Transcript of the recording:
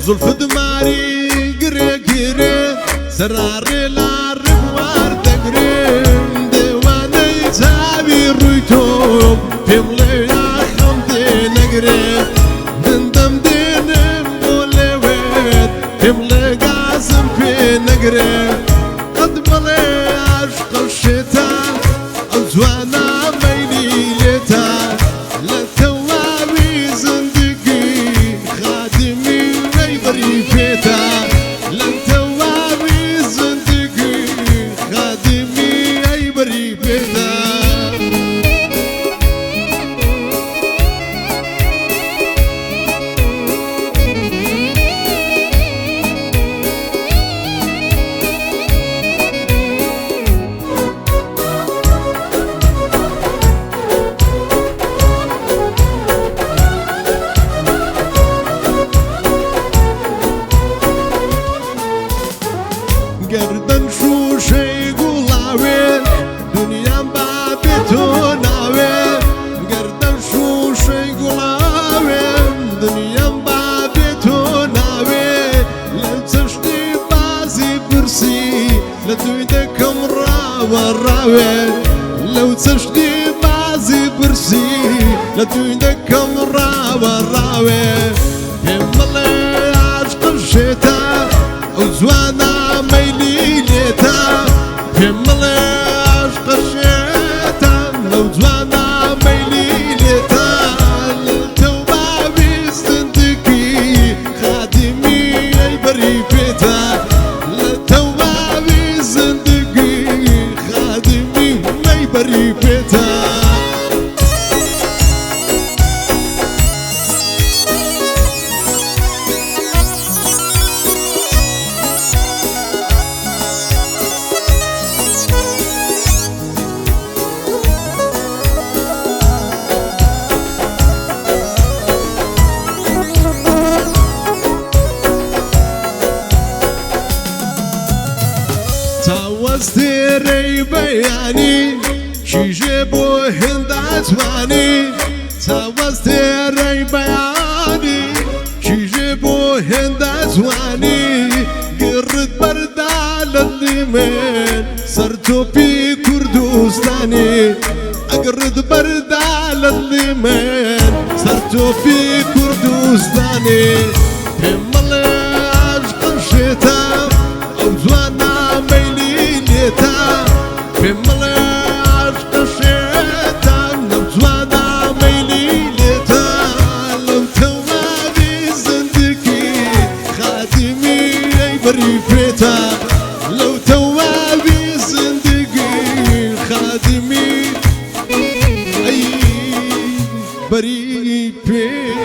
زلف دماري قري قري سراري لارب واردقري ديواني تابي رويتوب فيملي خمدي نقري دندم دينم ولويت فيملي قاسم في نقري قد ملي عشق الشتاء أزوانا ميلي ليتا لتوابي زندقي خادمي بريفيتا لن توابي زندقي خادمي أي بريفيتا گردن شو شی گلاوی دنیا بابتو ناوی گردن شو شی گلاوی دنیا بابتو ناوی لنتشتی بازی برسی لتوی دکم راوی لو تشتی بازی برسی لتوی دکم راوی همله عشق الشتاء وزوانا ميلي ليتا همله عشق الشتاء لو زوانا ميلي ليتا للتوبابي زندقي خادمي اي بريفيتا للتوبابي زندقي خادمي اي بريفيتا تاوستي بياني شي جيبو هند عتواني تاوستي بياني شي جيبو هند عتواني قرد برد على اليمين صرتو في كردستاني اقرد برد على اليمين صرتو في كردستاني همالي عشق الشتاء اوزوانا ميلي ليتا همالي عشق الشتاء اوزوانا ميلي ليتا لو توابي زندقي خادمي اي بريفيتا لو توابي زندقي خادمي اي بريفيتا